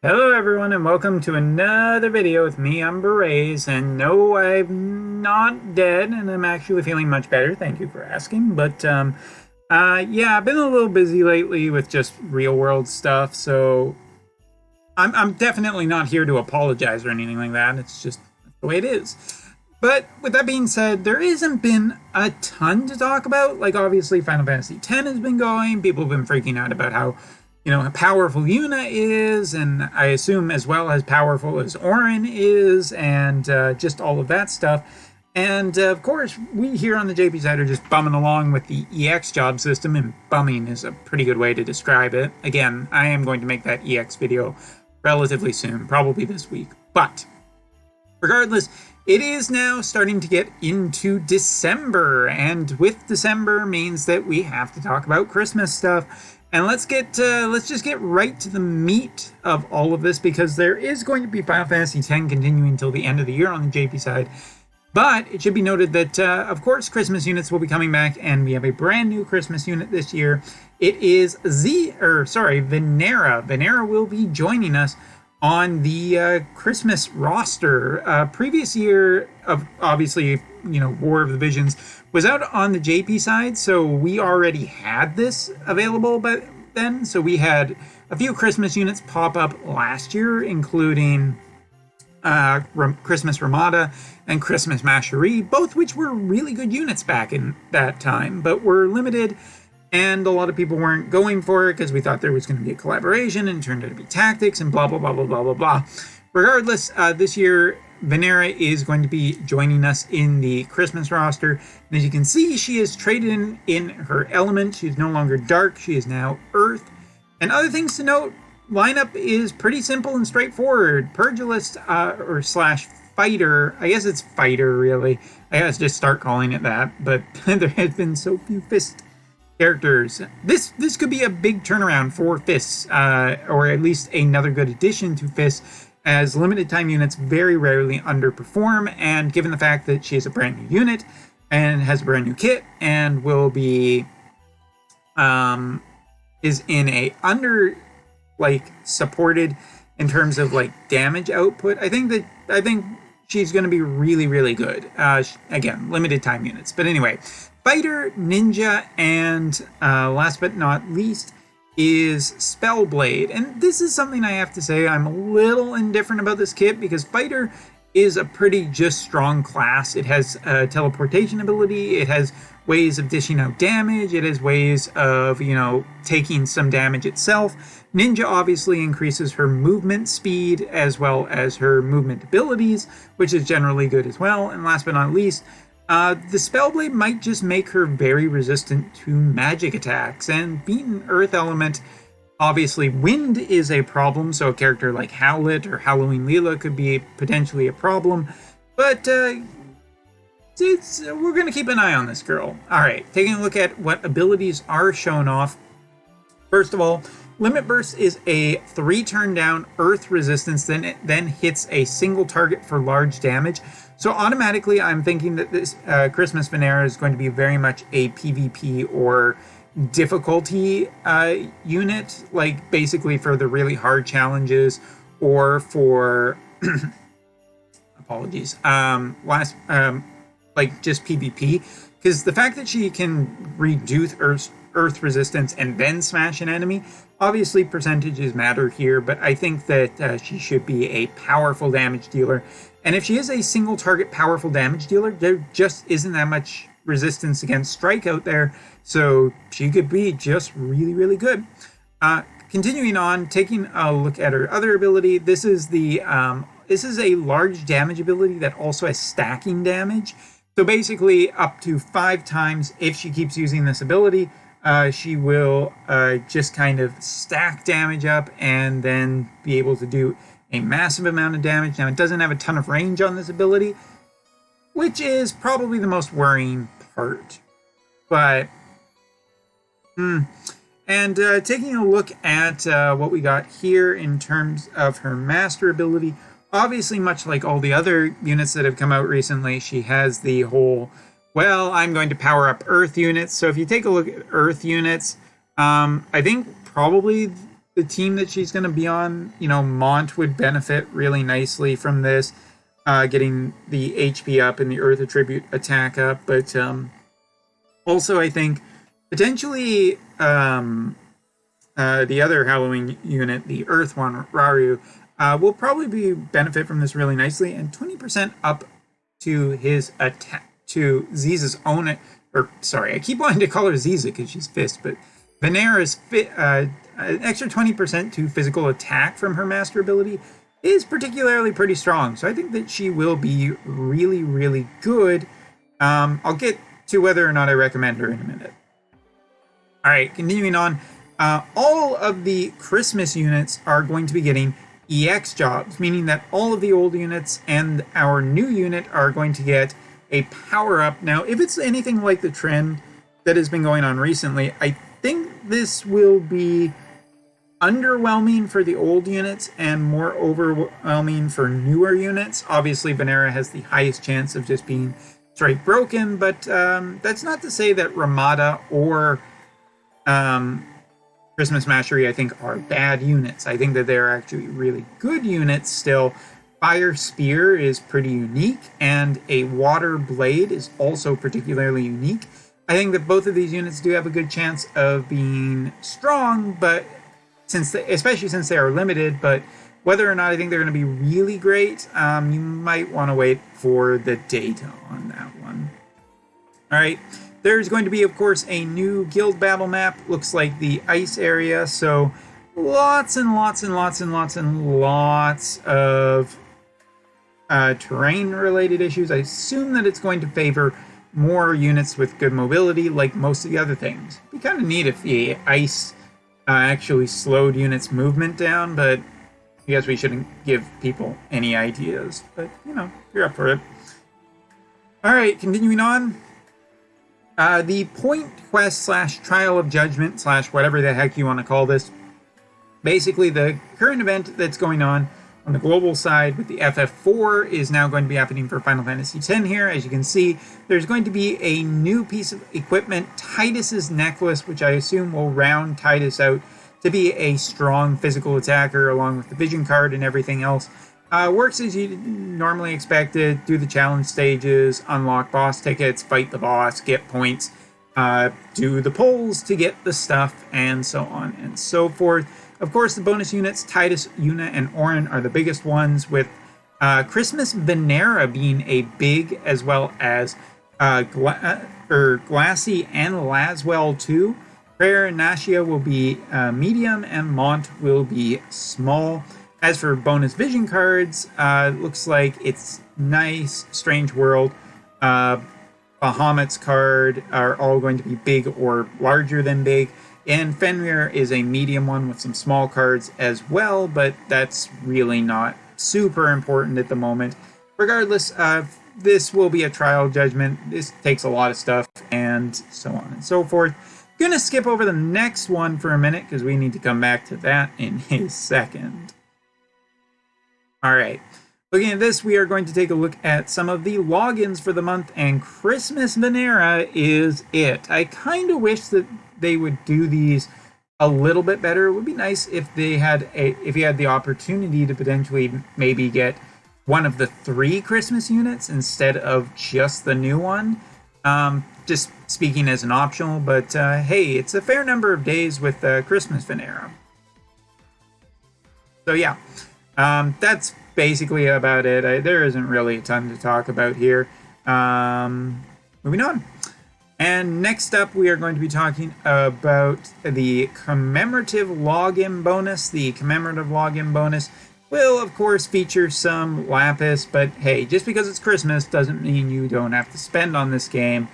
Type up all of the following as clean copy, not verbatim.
Hello everyone and welcome to another video with me, I'm Berets, and no, I'm not dead and I'm actually feeling much better, thank you for asking, but yeah, I've been a little busy lately with just real world stuff, so I'm definitely not here to apologize or anything like that, it's just the way it is. But with that being said, there hasn't been a ton to talk about. Like, obviously, Final Fantasy X has been going. People have been freaking out about how powerful Yuna is, and I assume as well as powerful as Auron is, and just all of that stuff. And of course, we here on the JP side are just bumming along with the EX job system, and bumming is a pretty good way to describe it. Again, I am going to make that EX video relatively soon, probably this week. But regardless, it is now starting to get into December, and with December means that we have to talk about Christmas stuff. And let's just get right to the meat of all of this, because there is going to be Final Fantasy X continuing until the end of the year on the JP side. But it should be noted that, of course, Christmas units will be coming back, and we have a brand new Christmas unit this year. It is Venera. Venera will be joining us on the Christmas roster. Previous year of obviously, War of the Visions was out on the JP side, so we already had this available but then. So we had a few Christmas units pop up last year, including Christmas Ramada and Christmas Macherie, both which were really good units back in that time, but were limited. And a lot of people weren't going for it because we thought there was going to be a collaboration, and it turned out to be tactics and blah, blah, blah, blah, blah, blah, blah. Regardless, this year, Venera is going to be joining us in the Christmas roster. And as you can see, she is traded in her element. She's no longer dark. She is now earth. And other things to note, lineup is pretty simple and straightforward. Purgilist or slash fighter. I guess it's fighter, really. I guess just start calling it that. But there has been so few fist characters. This could be a big turnaround for Fists, or at least another good addition to Fists, as limited time units very rarely underperform, and given the fact that she is a brand new unit and has a brand new kit and will be is in a supported in terms of damage output, I think she's going to be really good. Again, limited time units, but anyway, fighter, ninja, and last but not least is Spellblade. And this is something I have to say I'm a little indifferent about this kit, because fighter is a pretty just strong class. It has a teleportation ability, it has ways of dishing out damage, it has ways of, taking some damage itself. Ninja obviously increases her movement speed as well as her movement abilities, which is generally good as well. And last but not least, the Spellblade might just make her very resistant to magic attacks, and being an earth element, obviously wind is a problem, so a character like Howlet or Halloween Leela could be potentially a problem, but we're going to keep an eye on this girl. Alright, taking a look at what abilities are shown off. First of all, Limit Burst is a 3-turn down earth resistance, then hits a single target for large damage. So automatically, I'm thinking that this Christmas Venera is going to be very much a PvP or difficulty unit, like basically for the really hard challenges, or for apologies, like just PvP. Because the fact that she can reduce earth resistance and then smash an enemy, obviously percentages matter here, but I think that she should be a powerful damage dealer. And if she is a single target powerful damage dealer, there just isn't that much resistance against strike out there, so she could be just really good. Continuing on, taking a look at her other ability, this is a large damage ability that also has stacking damage. So basically, up to 5 times, if she keeps using this ability, she will just kind of stack damage up and then be able to do a massive amount of damage. Now, it doesn't have a ton of range on this ability, which is probably the most worrying part. But, and taking a look at what we got here in terms of her master ability, obviously, much like all the other units that have come out recently, she has the whole, well, I'm going to power up Earth units. So if you take a look at Earth units, I think probably the team that she's going to be on, Mont would benefit really nicely from this, getting the HP up and the Earth Attribute attack up. But also, I think potentially the other Halloween unit, the Earth one, Raru, will probably benefit from this really nicely, and 20% up to his attack, to Ziza's own, or sorry, I keep wanting to call her Ziza because she's Fist, but Venera's an extra 20% to physical attack from her master ability is particularly pretty strong. So I think that she will be really, really good. I'll get to whether or not I recommend her in a minute. All right, continuing on. All of the Christmas units are going to be getting EX jobs, meaning that all of the old units and our new unit are going to get a power-up. Now, if it's anything like the trend that has been going on recently, I think this will be underwhelming for the old units and more overwhelming for newer units. Obviously, Venera has the highest chance of just being straight broken, but that's not to say that Ramada or Christmas Macherie, I think, are bad units. I think that they're actually really good units still. Fire Spear is pretty unique, and a Water Blade is also particularly unique. I think that both of these units do have a good chance of being strong, but especially since they are limited, but whether or not I think they're going to be really great, you might want to wait for the data on that one. All right. There's going to be, of course, a new guild battle map. Looks like the ice area. So lots and lots and lots and lots and lots of terrain-related issues. I assume that it's going to favor more units with good mobility, like most of the other things. It'd be kind of neat if the ice actually slowed units' movement down, but I guess we shouldn't give people any ideas. But, you're up for it. All right, continuing on. The point quest / trial of judgment / whatever the heck you want to call this. Basically, the current event that's going on the global side with the FF4 is now going to be happening for Final Fantasy X here. As you can see, there's going to be a new piece of equipment, Tidus's necklace, which I assume will round Tidus out to be a strong physical attacker along with the vision card and everything else. Works as you normally expected. Do the challenge stages, unlock boss tickets, fight the boss, get points, do the polls to get the stuff, and so on and so forth. Of course, the bonus units, Tidus, Yuna, and Auron are the biggest ones, with Christmas Venera being a big, as well as Glassy and Laswell too. Prayer and Nashia will be medium, and Mont will be small. As for bonus vision cards, looks like it's nice, Strange World, Bahamut's card are all going to be big or larger than big. And Fenrir is a medium one with some small cards as well, but that's really not super important at the moment. Regardless, this will be a trial judgment. This takes a lot of stuff, and so on and so forth. Gonna skip over the next one for a minute because we need to come back to that in a second. All right. Looking at this, we are going to take a look at some of the logins for the month, and Christmas Venera is it. I kind of wish that they would do these a little bit better. It would be nice if you had the opportunity to potentially maybe get one of the 3 Christmas units instead of just the new one. Just speaking as an optional, but hey, it's a fair number of days with Christmas Venera. So yeah, that's basically about it. There isn't really a ton to talk about here. Moving on. And next up, we are going to be talking about the commemorative login bonus. The commemorative login bonus will, of course, feature some lapis, but hey, just because it's Christmas doesn't mean you don't have to spend on this game.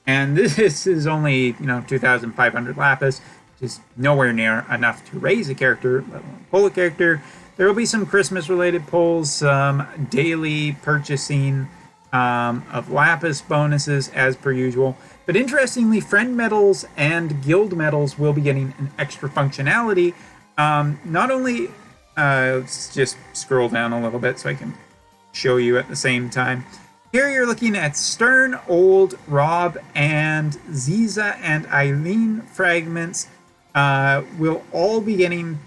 And this is only, 2,500 lapis, which is nowhere near enough to raise a character, let alone pull a character. There will be some Christmas-related pulls, some daily purchasing of lapis bonuses as per usual. But interestingly, friend medals and guild medals will be getting an extra functionality. Not only, let's just scroll down a little bit so I can show you at the same time. Here you're looking at Stern, Old, Rob, and Ziza and Eileen fragments will all be getting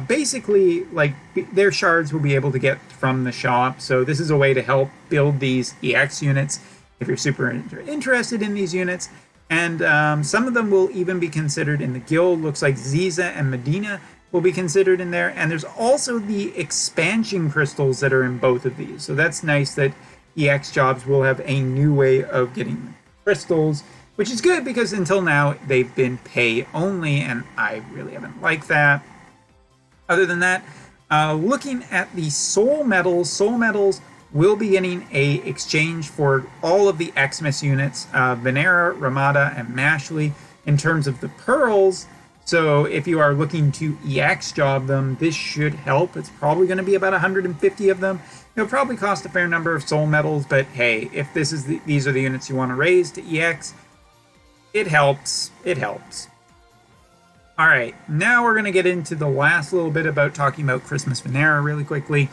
basically, like, their shards will be able to get from the shop. So this is a way to help build these EX units if you're super interested in these units. And some of them will even be considered in the guild. Looks like Ziza and Medina will be considered in there. And there's also the expansion crystals that are in both of these. So that's nice that EX jobs will have a new way of getting crystals, which is good because until now they've been pay only, and I really haven't liked that. Other than that, looking at the soul medals will be getting a exchange for all of the Xmas units, Venera, Ramada, and Macherie in terms of the pearls. So if you are looking to EX job them, this should help. It's probably going to be about 150 of them. It'll probably cost a fair number of soul medals, but hey, if this is these are the units you want to raise to EX, it helps. It helps. All right, now we're going to get into the last little bit about talking about Christmas Venera really quickly.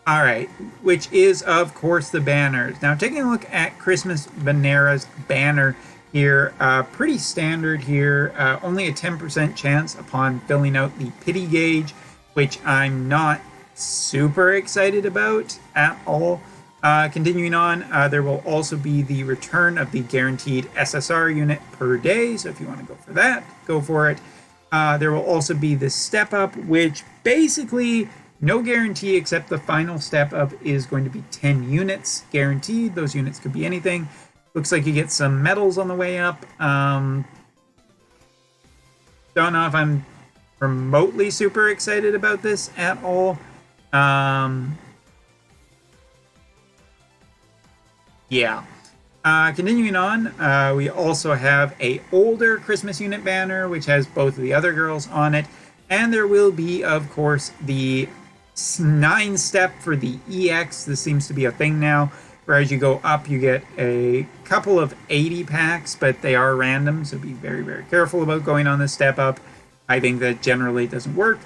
All right, which is, of course, the banners. Now, taking a look at Christmas Venera's banner here, pretty standard here. Only a 10% chance upon filling out the pity gauge, which I'm not super excited about at all. Continuing on, there will also be the return of the guaranteed SSR unit per day. So if you want to go for that, go for it. There will also be the step up, which basically no guarantee except the final step up is going to be 10 units guaranteed. Those units could be anything. Looks like you get some medals on the way up. Don't know if I'm remotely super excited about this at all. Yeah. Continuing on, we also have a older Christmas unit banner, which has both of the other girls on it. And there will be, of course, the 9-step for the EX. This seems to be a thing now, where as you go up, you get a couple of 80 packs, but they are random, so be very, very careful about going on this step up. I think that generally doesn't work.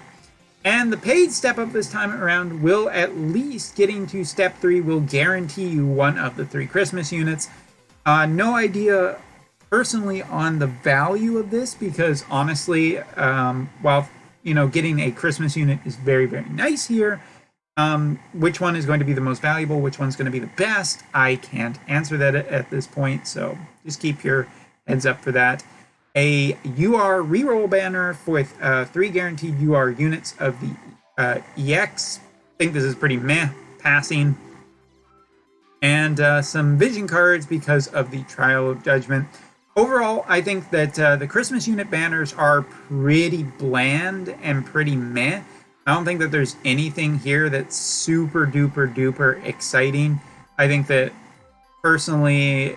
And the paid step up this time around will, at least getting to step 3, will guarantee you one of the 3 Christmas units. No idea personally on the value of this, because honestly, while getting a Christmas unit is very, very nice here, which one is going to be the most valuable, which one's going to be the best, I can't answer that at this point, so just keep your heads up for that. A UR reroll banner with 3 guaranteed UR units of the EX. I think this is pretty meh passing. And some vision cards because of the Trial of Judgment. Overall, I think that the Christmas unit banners are pretty bland and pretty meh. I don't think that there's anything here that's super duper duper exciting. I think that personally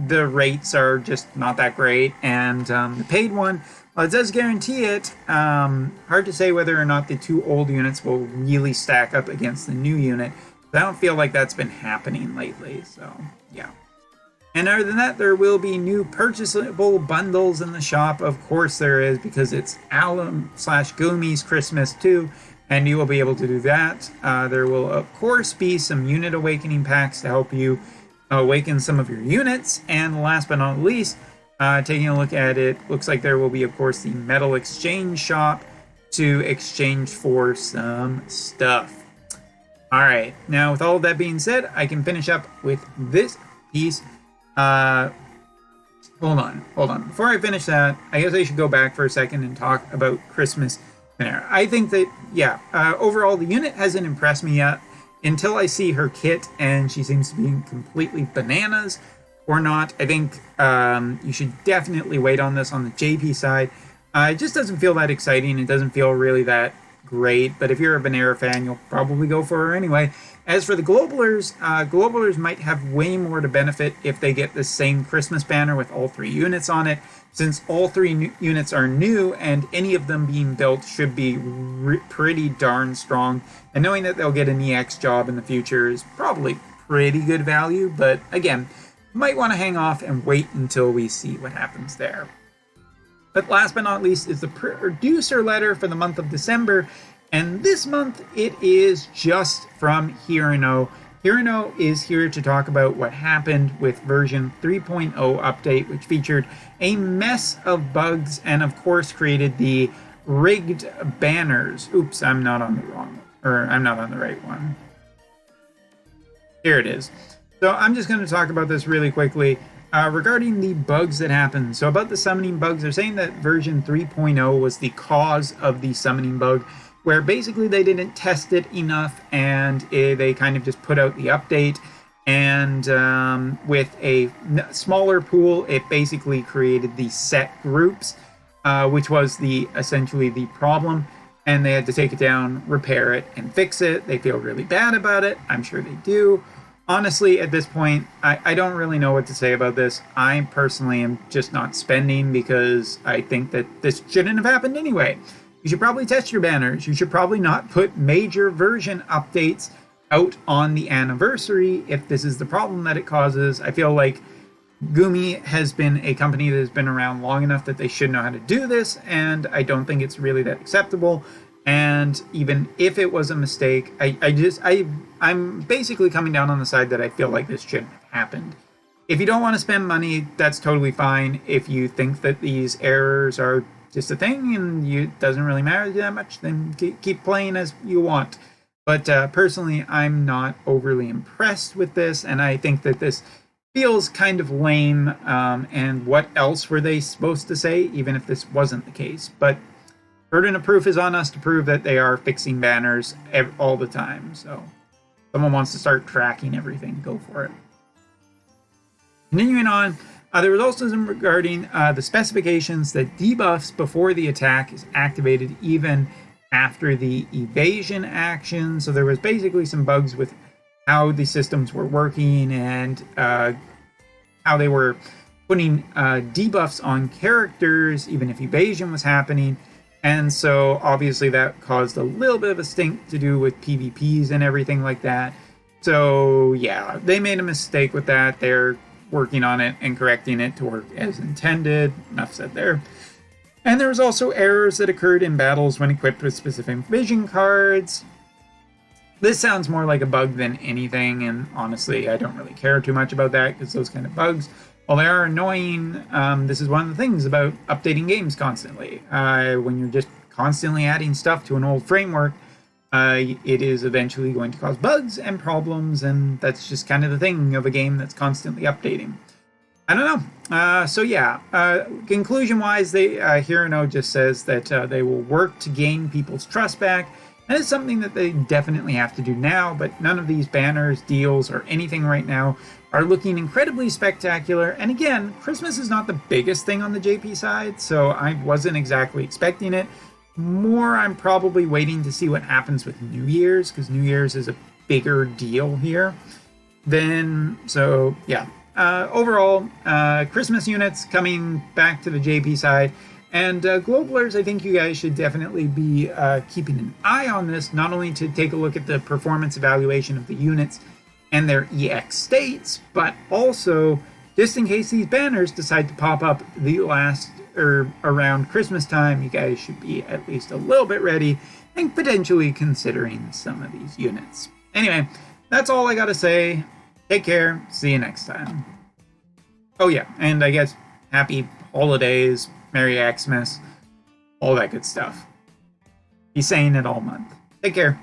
the rates are just not that great, and the paid one, while it does guarantee it, hard to say whether or not the 2 old units will really stack up against the new unit. I don't feel like that's been happening lately, so yeah. And other than that, there will be new purchasable bundles in the shop. Of course there is, because it's Alum/Gumi's Christmas too, and you will be able to do that. There will, of course, be some unit awakening packs to help you awaken some of your units. And last but not least, taking a look at it, looks like there will be, of course, the metal exchange shop to exchange for some stuff. All right, now with all of that being said, I can finish up with this piece. Hold on. Before I finish that, I guess I should go back for a second and talk about Christmas Venera. I think that, yeah, overall the unit hasn't impressed me yet until I see her kit and she seems to be completely bananas or not. I think you should definitely wait on this on the JP side. It just doesn't feel that exciting. It doesn't feel really that great, but if you're a Venera fan, you'll probably go for her anyway. As for the Globalers might have way more to benefit if they get the same Christmas banner with all 3 units on it, since all 3 units are new and any of them being built should be pretty darn strong, and knowing that they'll get an EX job in the future is probably pretty good value, but again, might want to hang off and wait until we see what happens there. But last but not least is the producer letter for the month of December. And this month it is just from Hirano. Hirano is here to talk about what happened with version 3.0 update, which featured a mess of bugs and of course created the rigged banners. Oops, I'm not on the wrong, or I'm not on the right one. Here it is. So I'm just going to talk about this really quickly regarding the bugs that happen. So about the summoning bugs, they're saying that version 3.0 was the cause of the summoning bug, where basically they didn't test it enough and they kind of just put out the update. And with a smaller pool, it basically created these set groups, which was essentially the problem. And they had to take it down, repair it, and fix it. They feel really bad about it. I'm sure they do. Honestly, at this point, I don't really know what to say about this. I personally am just not spending because I think that this shouldn't have happened anyway. You should probably test your banners. You should probably not put major version updates out on the anniversary if this is the problem that it causes. I feel like Gumi has been a company that has been around long enough that they should know how to do this, and I don't think it's really that acceptable. And even if it was a mistake, I'm basically coming down on the side that I feel like this shouldn't have happened. If you don't want to spend money, that's totally fine. If you think that these errors are just a thing and it doesn't really matter that much, then keep playing as you want. But personally, I'm not overly impressed with this, and I think that this feels kind of lame. And what else were they supposed to say, even if this wasn't the case? But burden of proof is on us to prove that they are fixing banners all the time. So if someone wants to start tracking everything, go for it. Continuing on, there was also some regarding the specifications that debuffs before the attack is activated even after the evasion action. So there was basically some bugs with how the systems were working and how they were putting debuffs on characters even if evasion was happening. And so obviously that caused a little bit of a stink to do with PvPs and everything like that. So yeah, they made a mistake with that. They're working on it and correcting it to work as intended. Enough said there. And there was also errors that occurred in battles when equipped with specific vision cards. This sounds more like a bug than anything, and honestly, I don't really care too much about that because those kind of bugs, while they are annoying, this is one of the things about updating games constantly. When you're just constantly adding stuff to an old framework, it is eventually going to cause bugs and problems, and that's just kind of the thing of a game that's constantly updating. I don't know. So yeah, conclusion-wise, Hirano just says that they will work to gain people's trust back. That is something that they definitely have to do now, but none of these banners, deals, or anything right now are looking incredibly spectacular. And again, Christmas is not the biggest thing on the JP side, so I wasn't exactly expecting it. More, I'm probably waiting to see what happens with New Year's, because New Year's is a bigger deal here. So yeah. Overall, Christmas units coming back to the JP side. And Globalers, I think you guys should definitely be keeping an eye on this, not only to take a look at the performance evaluation of the units and their EX states, but also just in case these banners decide to pop up around Christmas time, you guys should be at least a little bit ready and potentially considering some of these units. Anyway, that's all I gotta say. Take care. See you next time. Oh yeah, and I guess happy holidays, Merry Xmas, all that good stuff. Be saying it all month. Take care.